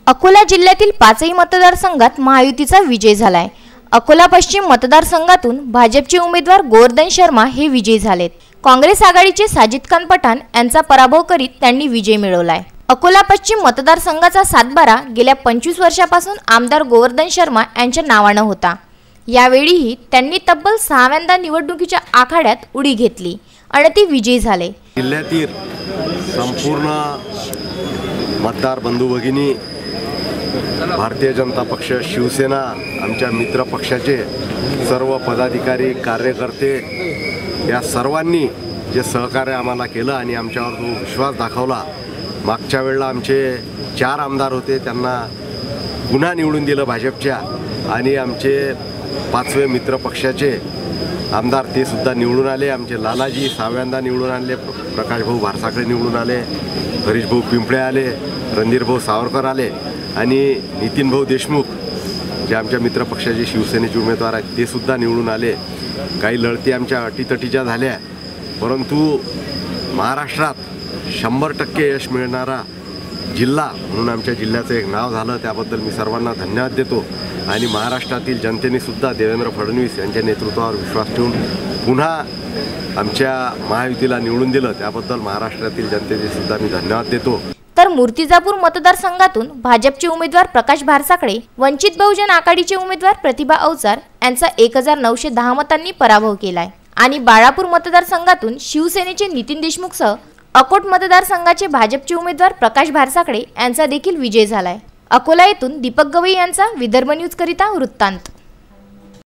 अकोला जिल्ह्यातील पाचही मतदारसंघात महायुतीचा विजय झालाय। अकोला पश्चिम मतदारसंघातून भाजपचे उमेदवार गोवर्धन शर्मा हे विजयी झालेत। काँग्रेस आघाडीचे साजिद खान पठाण यांचा पराभव करीत त्यांनी विजय मिळवलाय। अकोला पश्चिम मतदारसंघाचा सातबारा गेल्या 25 वर्षापासून आमदार गोवर्धन शर्मा यांच्या नावाने होता। यावेळीही त्यांनी तब्बल 6व्यांदा निवडणुकीच्या आखाड्यात उडी घेतली आणि ते विजयी झाले। जिल्ह्यातील संपूर्ण मतदार बंधू भगिनी, भारतीय जनता पक्ष, शिवसेना, आमच्या मित्र पक्षाचे सर्व पदाधिकारी, कार्यकर्ते या सर्वांनी जे सहकार्य आम्हाला केलं आणि आमच्यावर जो विश्वास दाखवला। मागच्या वेळेला आमचे 4 आमदार होते, त्यांना पुन्हा निवडून दिलं भाजपच्या, आणि आमचे 5वे मित्र पक्षाचे आमदार ते सुद्धा निवडून आले। आमचे लालाजी 6व्यांदा निवडून आले, प्रकाश भाऊ भारसाकडे निवडून आले, हरीश भाऊ पिंपळे आले, रणधीर भाऊ सावरकर आले, आणि नितीन भाऊ देशमुख जे आमच्या मित्र पक्षाचे शिवसेनेचे उमेदवार आहेत ते सुद्धा निवडून आले। काही लढती आमच्या अटीतटीच्या झाल्या, परंतु महाराष्ट्रात 100% यश मिळणारा जिल्हा म्हणून आमच्या जिल्ह्याचं एक नाव झालं। त्याबद्दल मी सर्वांना धन्यवाद देतो, आणि महाराष्ट्रातील जनतेने सुद्धा देवेंद्र फडणवीस यांच्या नेतृत्वावर विश्वास ठेवून पुन्हा आमच्या महायुतीला निवडून दिलं, त्याबद्दल महाराष्ट्रातील जनतेचे सुद्धा मी धन्यवाद देतो। तर मूर्तिजापूर मतदारसंघातून भाजपचे उमेदवार प्रकाश भारसाकडे, वंचित बहुजन आघाडीचे उमेदवार प्रतिभा अवचार यांचा 1910 मतांनी पराभव केलाय, आणि बाळापूर मतदारसंघातून शिवसेनेचे नितीन देशमुखसह अकोट मतदारसंघाचे भाजपचे उमेदवार प्रकाश भारसाकडे यांचा देखील विजय झालाय। अकोला येथून दीपक गवई यांचा विदर्भ न्यूज करिता वृत्तांत।